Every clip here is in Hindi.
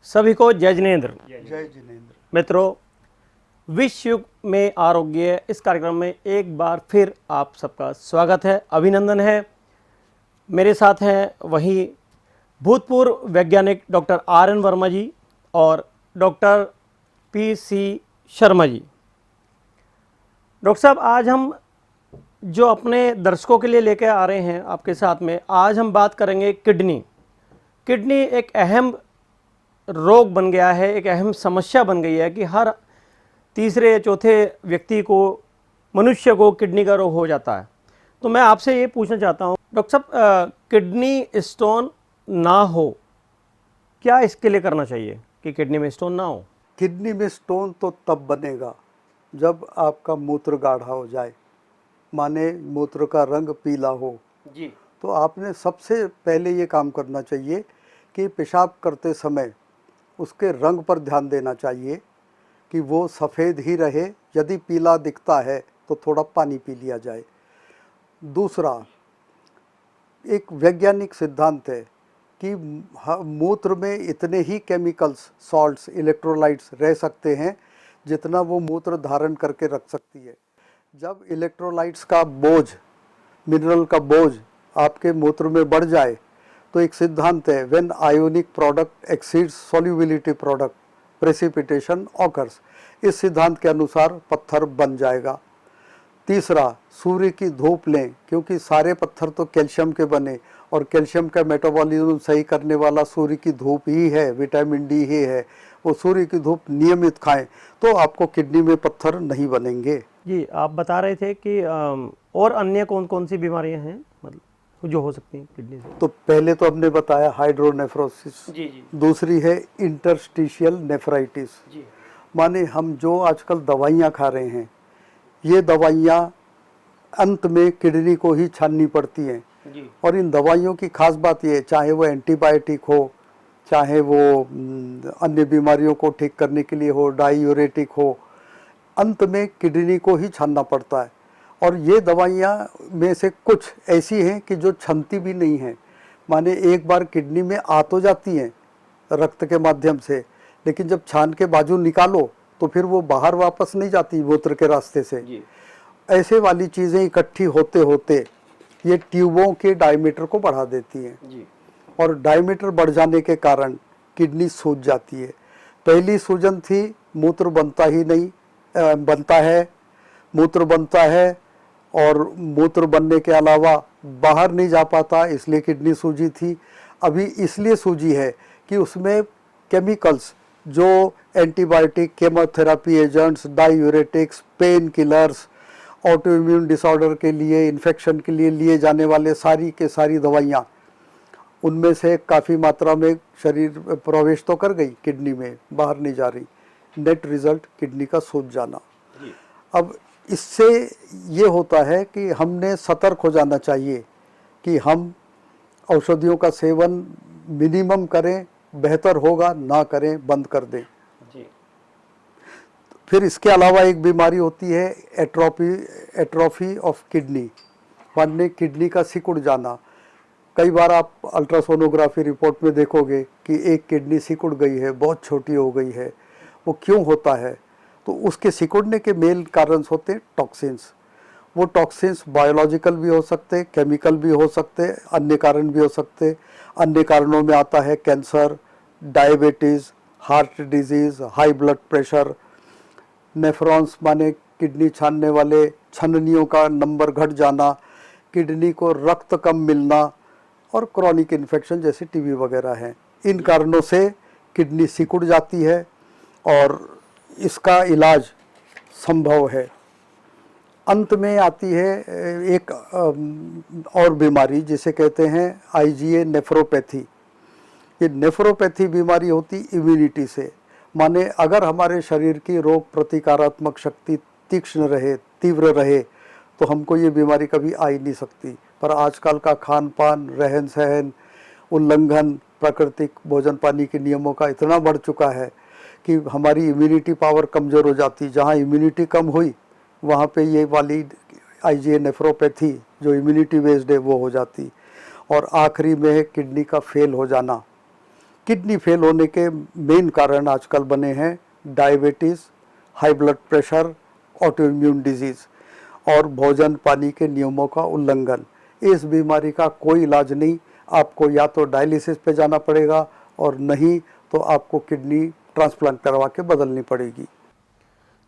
सभी को जय जिनेंद्र। जय जिनेंद्र। मित्रों, विश्व युग में आरोग्य इस कार्यक्रम में एक बार फिर आप सबका स्वागत है, अभिनंदन है। मेरे साथ हैं वही भूतपूर्व वैज्ञानिक डॉक्टर RN वर्मा जी और doctor PC Sharma ji. Doctor साहब, आज हम जो अपने दर्शकों के लिए लेकर आ रहे हैं आपके साथ में, आज हम बात करेंगे किडनी। किडनी एक अहम रोग बन गया है, एक अहम समस्या बन गई है कि हर तीसरे या चौथे व्यक्ति को, मनुष्य को किडनी का रोग हो जाता है। तो मैं आपसे ये पूछना चाहता हूँ डॉक्टर साहब, किडनी स्टोन ना हो, क्या इसके लिए करना चाहिए कि किडनी में स्टोन ना हो? किडनी में स्टोन तो तब बनेगा जब आपका मूत्र गाढ़ा हो जाए, माने मूत्र का रंग पीला हो। जी। तो आपने सबसे पहले ये काम करना चाहिए कि पेशाब करते समय उसके रंग पर ध्यान देना चाहिए कि वो सफ़ेद ही रहे। यदि पीला दिखता है तो थोड़ा पानी पी लिया जाए। दूसरा, एक वैज्ञानिक सिद्धांत है कि मूत्र में इतने ही केमिकल्स, सॉल्ट्स, इलेक्ट्रोलाइट्स रह सकते हैं जितना वो मूत्र धारण करके रख सकती है। जब इलेक्ट्रोलाइट्स का बोझ, मिनरल का बोझ आपके मूत्र में बढ़ जाए तो एक सिद्धांत है, when ionic product exceeds solubility product precipitation occurs. इस सिद्धांत के अनुसार पत्थर बन जाएगा। तीसरा, सूर्य की धूप लें, क्योंकि सारे पत्थर तो कैल्शियम के बने और कैल्शियम का मेटाबॉलिज्म सही करने वाला सूर्य की धूप ही है, विटामिन डी ही है। वो सूर्य की धूप नियमित खाएं तो आपको किडनी में पत्थर नहीं बनेंगे। जी, आप बता रहे थे कि और अन्य कौन कौन सी बीमारियां हैं मतलब जो हो सकती हैं किडनी से? तो पहले तो हमने बताया हाइड्रोनेफ्रोसिस। जी जी दूसरी है इंटरस्टिशियल नेफ्राइटिस। जी। माने हम जो आजकल दवाइयाँ खा रहे हैं, ये दवाइयाँ अंत में किडनी को ही छाननी पड़ती हैं। जी। और इन दवाइयों की खास बात ये, चाहे वो एंटीबायोटिक हो, चाहे वो अन्य बीमारियों को ठीक करने के लिए हो, डायूरेटिक हो, अंत में किडनी को ही छानना पड़ता है। और ये दवाइयाँ में से कुछ ऐसी हैं कि जो छनती भी नहीं हैं। माने एक बार किडनी में आ तो जाती हैं रक्त के माध्यम से, लेकिन जब छान के बाजू निकालो तो फिर वो बाहर वापस नहीं जाती मूत्र के रास्ते से। जी। ऐसे वाली चीज़ें इकट्ठी होते होते ये ट्यूबों के डायमीटर को बढ़ा देती हैं। जी। और डायमीटर बढ़ जाने के कारण किडनी सूज जाती है। पहली सूजन थी, मूत्र बनता ही नहीं, बनता है, मूत्र बनता है और मूत्र बनने के अलावा बाहर नहीं जा पाता, इसलिए किडनी सूजी थी। अभी इसलिए सूजी है कि उसमें केमिकल्स जो antibiotic, chemotherapy agents, diuretics, pain killers, auto immune disorder के लिए, इन्फेक्शन के लिए लिए जाने वाले सारी के सारी दवाइयाँ, उनमें से काफ़ी मात्रा में शरीर प्रवेश तो कर गई किडनी में, बाहर नहीं जा रही। नेट रिजल्ट किडनी का सूज जाना। अब इससे ये होता है कि हमने सतर्क हो जाना चाहिए कि हम औषधियों का सेवन मिनिमम करें, बेहतर होगा ना करें, बंद कर दें। जी। फिर इसके अलावा एक बीमारी होती है एट्रोफी ऑफ किडनी, माने किडनी का सिकुड़ जाना। कई बार आप अल्ट्रासोनोग्राफी रिपोर्ट में देखोगे कि एक किडनी सिकुड़ गई है, बहुत छोटी हो गई है। वो क्यों होता है? तो उसके सिकुड़ने के मेन कारण होते हैं टॉक्सिन्स। वो टॉक्सिन्स बायोलॉजिकल भी हो सकते, केमिकल भी हो सकते, अन्य कारण भी हो सकते। अन्य कारणों में आता है cancer, diabetes, heart disease, high blood pressure, nephrons माने किडनी छानने वाले छननियों का नंबर घट जाना, किडनी को रक्त कम मिलना और क्रॉनिक इन्फेक्शन जैसे टीबी वगैरह हैं। इन कारणों से किडनी सिकुड़ जाती है और इसका इलाज संभव है। अंत में आती है एक और बीमारी जिसे कहते हैं IgA नेफ्रोपैथी। ये नेफ्रोपैथी बीमारी होती इम्यूनिटी से। माने अगर हमारे शरीर की रोग प्रतिकारात्मक शक्ति तीक्ष्ण रहे, तीव्र रहे, तो हमको ये बीमारी कभी आ ही नहीं सकती। पर आजकल का खान पान, रहन सहन, उल्लंघन प्राकृतिक भोजन पानी के नियमों का इतना बढ़ चुका है कि हमारी इम्यूनिटी पावर कमज़ोर हो जाती। जहाँ इम्यूनिटी कम हुई वहाँ पे ये वाली IgA नेफ्रोपैथी जो इम्यूनिटी बेस्ड है वो हो जाती। और आखिरी में है किडनी का फेल हो जाना। किडनी फेल होने के मेन कारण आजकल बने हैं diabetes, high blood pressure, autoimmune disease और भोजन पानी के नियमों का उल्लंघन। इस बीमारी का कोई इलाज नहीं, आपको या तो डायलिसिस पे जाना पड़ेगा और नहीं तो आपको किडनी ट्रांसप्लांट करवा के बदलनी पड़ेगी।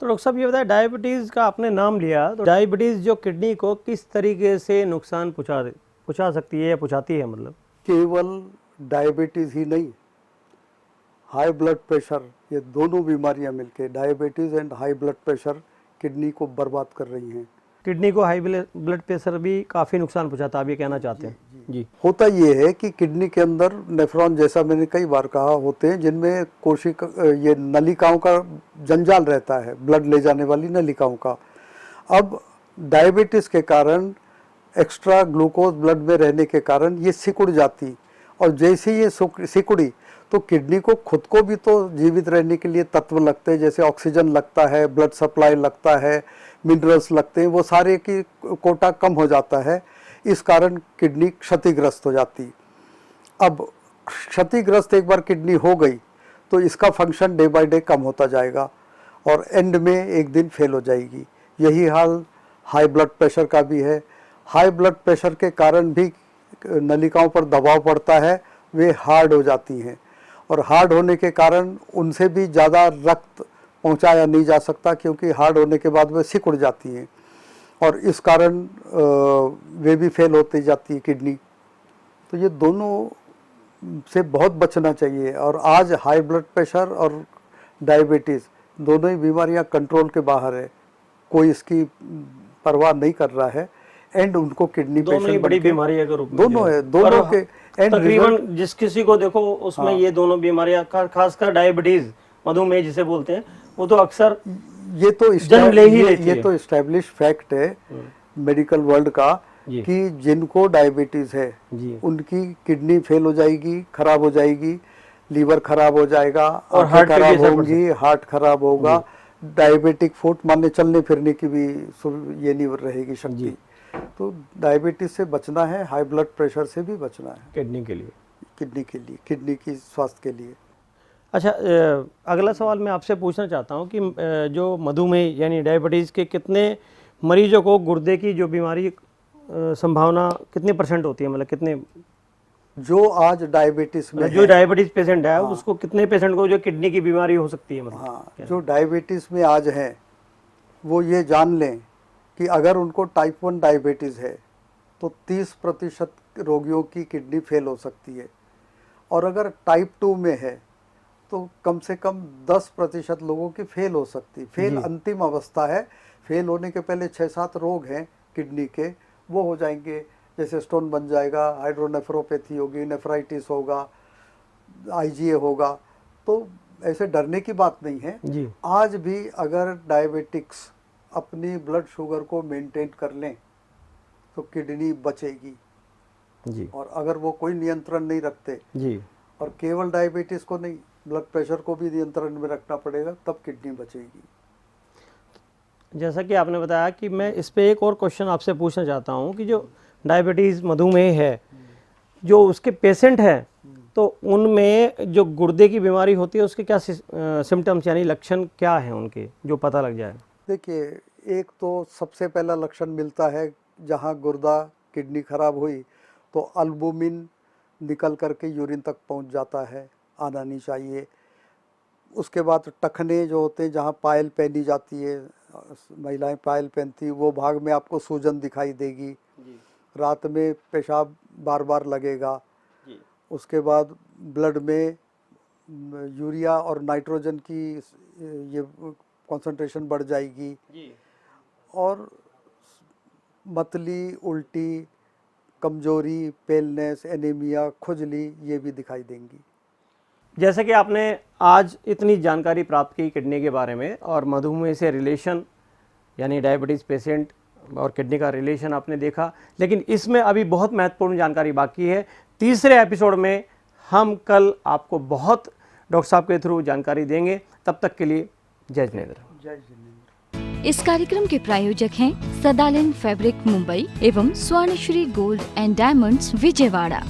तो डॉक्टर साहब ये बताएं, डायबिटीज़ का आपने नाम लिया, तो डायबिटीज़ जो किडनी को किस तरीके से नुकसान पहुँचा सकती है या पहुँचाती है मतलब? केवल डायबिटीज़ ही नहीं, हाई ब्लड प्रेशर, ये दोनों बीमारियां मिलके diabetes and high blood pressure kidney को बर्बाद कर रही हैं। किडनी को हाई ब्लड प्रेशर भी काफ़ी नुकसान पहुँचाता है, आप ये कहना चाहते हैं? जी। होता ये है कि किडनी के अंदर नेफ्रॉन, जैसा मैंने कई बार कहा, होते हैं जिनमें कोशिका, ये नलिकाओं का जंजाल रहता है, ब्लड ले जाने वाली नलिकाओं का। अब डायबिटीज़ के कारण एक्स्ट्रा ग्लूकोज ब्लड में रहने के कारण ये सिकुड़ जाती, और जैसे ये सिकुड़ी तो किडनी को खुद को भी तो जीवित रहने के लिए तत्व लगते हैं, जैसे ऑक्सीजन लगता है, ब्लड सप्लाई लगता है, मिनरल्स लगते हैं, वो सारे की कोटा कम हो जाता है। इस कारण किडनी क्षतिग्रस्त हो जाती। अब क्षतिग्रस्त एक बार किडनी हो गई तो इसका फंक्शन डे बाय डे कम होता जाएगा और एंड में एक दिन फेल हो जाएगी। यही हाल हाई ब्लड प्रेशर का भी है। हाई ब्लड प्रेशर के कारण भी नलिकाओं पर दबाव पड़ता है, वे हार्ड हो जाती हैं, और हार्ड होने के कारण उनसे भी ज़्यादा रक्त पहुंचाया नहीं जा सकता, क्योंकि हार्ड होने के बाद वे सिकुड़ जाती हैं, और इस कारण वे भी फेल होती जाती है किडनी। तो ये दोनों से बहुत बचना चाहिए। और आज हाई ब्लड प्रेशर और डायबिटीज़ दोनों ही बीमारियां कंट्रोल के बाहर है, कोई इसकी परवाह नहीं कर रहा है, एंड उनको किडनी दोनों ही बड़ी बीमारी है रूप में दोनों है, दोनों के एंड तकरीबन जिस किसी को देखो उसमें ये दोनों बीमारियां, खासकर डायबिटीज, मधुमेह जिसे बोलते हैं, वो तो अक्सर ये तो जन्म ले ही लेती है। ये तो एस्टैब्लिश फैक्ट है मेडिकल वर्ल्ड का कि जिनको डायबिटीज़ है उनकी किडनी फेल हो जाएगी, खराब हो जाएगी, लीवर खराब हो जाएगा, और हार्ट खराब होगी, हार्ट खराब होगा, डायबिटिक फुट, माने चलने फिरने की भी ये नहीं रहेगी शक्ति। तो डायबिटीज से बचना है, हाई ब्लड प्रेशर से भी बचना है, किडनी के लिए, किडनी की स्वास्थ्य के लिए। अच्छा, अगला सवाल मैं आपसे पूछना चाहता हूँ कि जो मधुमेह यानी डायबिटीज़ के कितने मरीजों को गुर्दे की जो बीमारी संभावना कितने % होती है, मतलब कितने जो आज डायबिटीज में जो डायबिटीज पेशेंट है उसको कितने पेशेंट को जो किडनी की बीमारी हो सकती है, मतलब? हाँ, जो डायबिटीज में आज हैं वो ये जान लें कि अगर उनको टाइप 1 डायबिटीज़ है तो 30% रोगियों की किडनी फेल हो सकती है, और अगर टाइप 2 में है तो कम से कम 10% लोगों की फेल हो सकती है। फेल अंतिम अवस्था है, फेल होने के पहले 6-7 रोग हैं किडनी के, वो हो जाएंगे, जैसे स्टोन बन जाएगा, हाइड्रोनेफ्रोपैथी होगी, नेफ्राइटिस होगा, आईजीए होगा। तो ऐसे डरने की बात नहीं है जी। आज भी अगर डायबिटिक्स अपनी ब्लड शुगर को मेंटेन कर लें तो किडनी बचेगी जी। और अगर वो कोई नियंत्रण नहीं रखते जी, और केवल डायबिटीज को नहीं, ब्लड प्रेशर को भी नियंत्रण में रखना पड़ेगा, तब किडनी बचेगी। जैसा कि आपने बताया कि मैं इस पे एक और क्वेश्चन आपसे पूछना चाहता हूँ कि जो डायबिटीज़ मधुमेह है, जो उसके पेशेंट हैं, तो उनमें जो गुर्दे की बीमारी होती है उसके क्या सिम्टम्स यानी लक्षण क्या हैं उनके, जो पता लग जाए? देखिए, एक तो सबसे पहला लक्षण मिलता है जहाँ गुर्दा किडनी खराब हुई तो अल्बुमिन निकल करके यूरिन तक पहुँच जाता है, आना नहीं चाहिए। उसके बाद टखने जो होते हैं, जहाँ पायल पहनी जाती है, महिलाएं पायल पहनती, वो भाग में आपको सूजन दिखाई देगी जी। रात में पेशाब बार बार लगेगा जी। उसके बाद ब्लड में यूरिया और नाइट्रोजन की ये कंसंट्रेशन बढ़ जाएगी जी। और मतली, उल्टी, कमजोरी, पेलनेस, एनीमिया, खुजली, ये भी दिखाई देंगी। जैसे कि आपने आज इतनी जानकारी प्राप्त की किडनी के बारे में, और मधुमेह से रिलेशन यानी डायबिटीज़ पेशेंट और किडनी का रिलेशन आपने देखा, लेकिन इसमें अभी बहुत महत्वपूर्ण जानकारी बाकी है। तीसरे एपिसोड में हम कल आपको बहुत डॉक्टर साहब के थ्रू जानकारी देंगे। तब तक के लिए जय जिनेंद्र। जय जिनेंद्र। इस कार्यक्रम के प्रायोजक हैं सदालन फैब्रिक मुंबई एवं Swarnashree gold and diamonds Vijayawada.